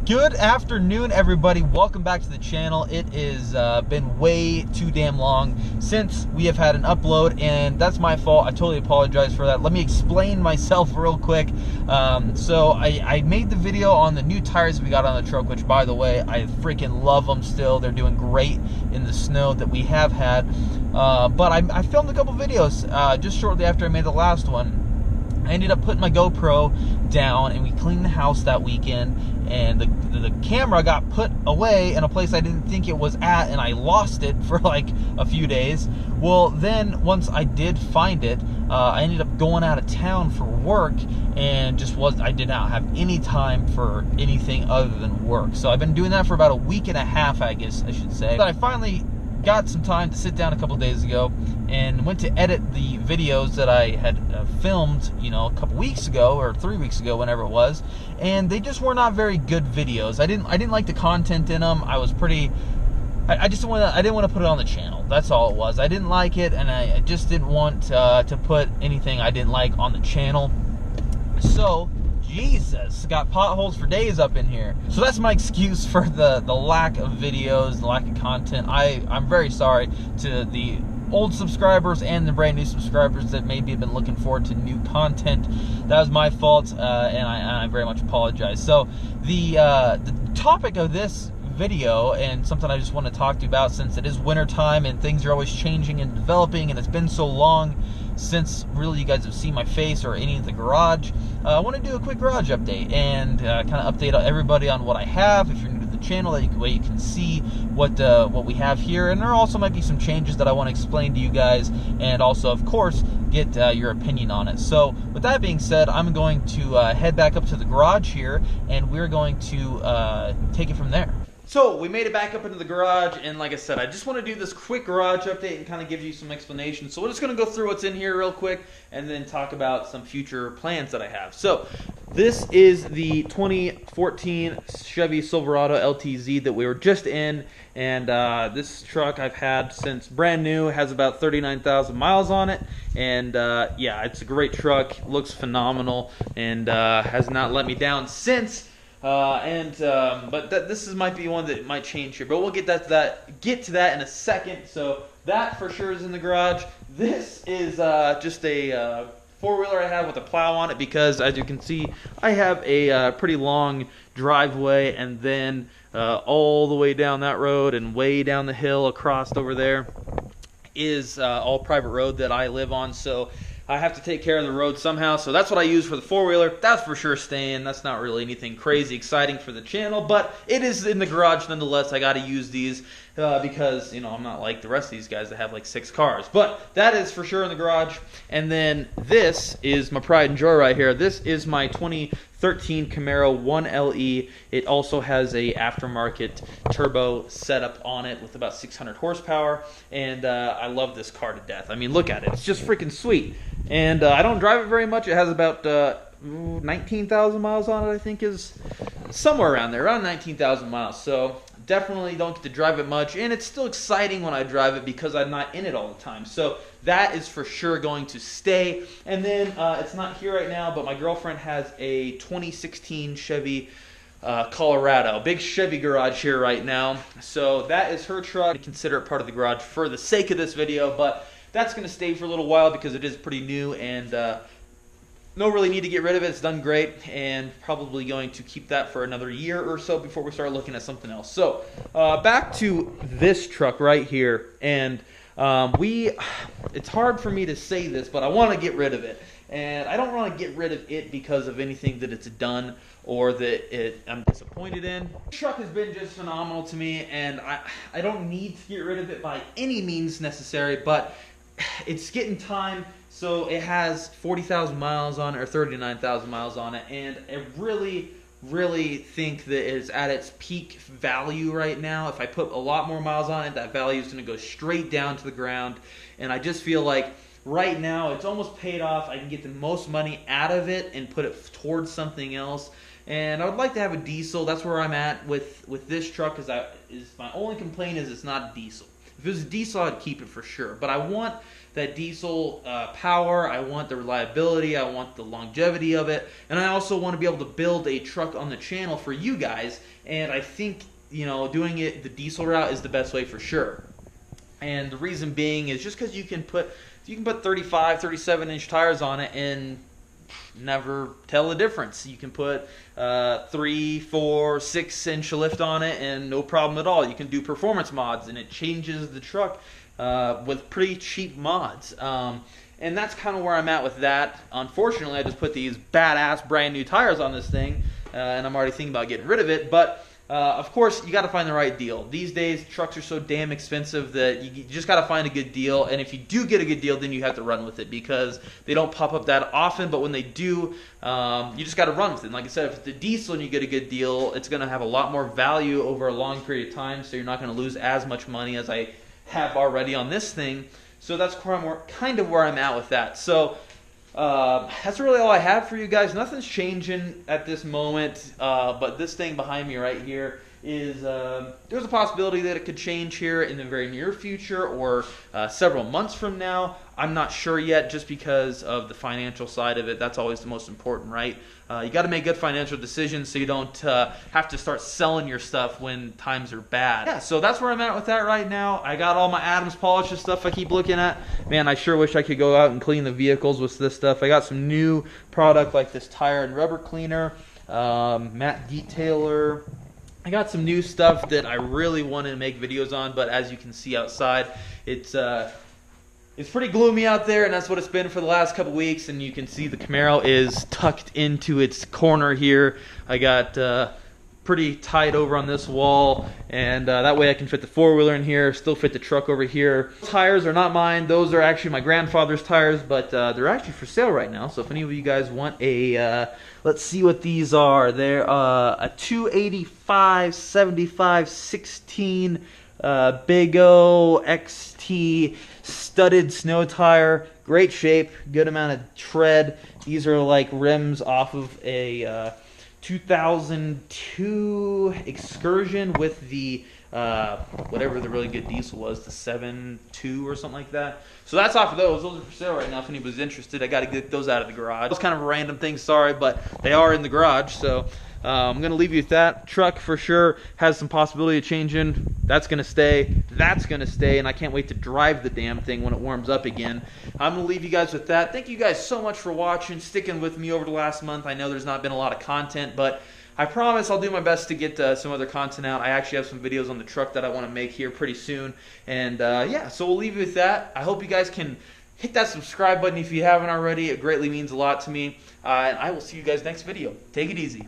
Good afternoon, everybody. Welcome back to the channel. It is been way too damn long since we have had an upload, and that's my fault. I totally apologize for that. Let me explain myself real quick. So I made the video on the new tires we got on the truck, which, by the way, I freaking love them still. They're doing great in the snow that we have had. But I filmed a couple videos just shortly after I made the last one. I ended up putting my GoPro down, and we cleaned the house that weekend, and the camera got put away in a place I didn't think it was at, and I lost it for like a few days. Well, then once I did find it, I ended up going out of town for work, and I did not have any time for anything other than work. So I've been doing that for about a week and a half, I guess I should say. But I finally got some time to sit down a couple days ago and went to edit the videos that I had filmed, you know, a couple weeks ago or 3 weeks ago, whenever it was, and they just were not very good videos. I didn't like the content in them. I didn't want to put it on the channel. That's all it was. I didn't like it, and I just didn't want to put anything I didn't like on the channel. So Jesus, got potholes for days up in here. So that's my excuse for the lack of videos, the lack of content. I'm very sorry to the old subscribers and the brand new subscribers that maybe have been looking forward to new content. That was my fault, and I very much apologize. So the topic of this video, and something I just want to talk to you about, since it is winter time and things are always changing and developing, and it's been so long since really you guys have seen my face or any of the garage. I want to do a quick garage update and kind of update everybody on what I have. If you're new to the channel, that way you can see what we have here, and there also might be some changes that I want to explain to you guys, and also, of course, get your opinion on it. So with that being said, I'm going to head back up to the garage here, and we're going to take it from there. So we made it back up into the garage, and like I said, I just want to do this quick garage update and kind of give you some explanation. So we're just going to go through what's in here real quick and then talk about some future plans that I have. So this is the 2014 Chevy Silverado LTZ that we were just in, and this truck I've had since brand new. Has about 39,000 miles on it, and yeah, it's a great truck, looks phenomenal, and has not let me down since. But this might be one that might change here, but we'll get to that in a second. So that for sure is in the garage. This is just a four-wheeler I have with a plow on it, because as you can see, I have a pretty long driveway, and then all the way down that road and way down the hill across over there is all private road that I live on. So I have to take care of the road somehow, so that's what I use for the four-wheeler. That's for sure staying. That's not really anything crazy exciting for the channel, but it is in the garage nonetheless. I got to use these because, you know, I'm not like the rest of these guys that have like 6 cars. But that is for sure in the garage. And then this is my pride and joy right here. This is my 2013 Camaro 1LE. It also has a aftermarket turbo setup on it with about 600 horsepower, and I love this car to death. I mean, look at it. It's just freaking sweet. And I don't drive it very much. It has about 19,000 miles on it, I think, is somewhere around there, around 19,000 miles. So definitely don't get to drive it much, and it's still exciting when I drive it because I'm not in it all the time. So that is for sure going to stay. And then it's not here right now, but my girlfriend has a 2016 Chevy Colorado. Big Chevy garage here right now. So that is her truck. I consider it part of the garage for the sake of this video, but that's going to stay for a little while because it is pretty new, and no really need to get rid of it. It's done great, and probably going to keep that for another year or so before we start looking at something else. So back to this truck right here, and it's hard for me to say this, but I want to get rid of it. And I don't want to get rid of it because of anything that it's done or that I'm disappointed in. The truck has been just phenomenal to me, and I don't need to get rid of it by any means necessary, but it's getting time. So it has 40,000 miles on it, or 39,000 miles on it, and I really think that it's at its peak value right now. If I put a lot more miles on it, that value is going to go straight down to the ground, and I just feel like right now it's almost paid off. I can get the most money out of it and put it towards something else. And I would like to have a diesel. That's where I'm at with this truck. Is my only complaint is it's not a diesel. If it was a diesel, I'd keep it for sure. But I want that diesel power, I want the reliability, I want the longevity of it, and I also want to be able to build a truck on the channel for you guys, and I think, you know, doing it the diesel route is the best way for sure. And the reason being is just because you can put 35, 37-inch tires on it and never tell the difference. You can put 3, 4, 6-inch lift on it and no problem at all. You can do performance mods and it changes the truck with pretty cheap mods. And that's kind of where I'm at with that. Unfortunately, I just put these badass brand new tires on this thing, and I'm already thinking about getting rid of it. But of course, you got to find the right deal. These days, trucks are so damn expensive that you just got to find a good deal. And if you do get a good deal, then you have to run with it because they don't pop up that often. But when they do, you just got to run with it. And like I said, if it's the diesel and you get a good deal, it's going to have a lot more value over a long period of time. So you're not going to lose as much money as I have already on this thing. So that's kind of where I'm at with that. So that's really all I have for you guys. Nothing's changing at this moment, but this thing behind me right here is there's a possibility that it could change here in the very near future or several months from now. I'm not sure yet just because of the financial side of it. That's always the most important, right? You got to make good financial decisions so you don't have to start selling your stuff when times are bad. Yeah, so that's where I'm at with that right now. I got all my Adams polish and stuff I keep looking at. Man, I sure wish I could go out and clean the vehicles with this stuff. I got some new product like this tire and rubber cleaner, matte detailer. I got some new stuff that I really wanted to make videos on, but as you can see outside, it's pretty gloomy out there, and that's what it's been for the last couple weeks. And you can see the Camaro is tucked into its corner here. I got pretty tight over on this wall, and that way I can fit the four-wheeler in here, still fit the truck over here. Tires are not mine. Those are actually my grandfather's tires, but they're actually for sale right now. So if any of you guys want a, let's see what these are. They're a 285 75 16 Big O XT studded snow tire. Great shape, good amount of tread. These are like rims off of a 2002 Excursion with the whatever the really good diesel was, the 7.2 or something like that. So that's off of those. Those are for sale right now if anybody's interested. I got to get those out of the garage. It's kind of a random thing, sorry, but they are in the garage. So I'm going to leave you with that. Truck for sure has some possibility of changing. That's going to stay. That's going to stay. And I can't wait to drive the damn thing when it warms up again. I'm going to leave you guys with that. Thank you guys so much for watching, sticking with me over the last month. I know there's not been a lot of content, but I promise I'll do my best to get some other content out. I actually have some videos on the truck that I want to make here pretty soon. And yeah, so we'll leave you with that. I hope you guys can hit that subscribe button if you haven't already. It greatly means a lot to me. And I will see you guys next video. Take it easy.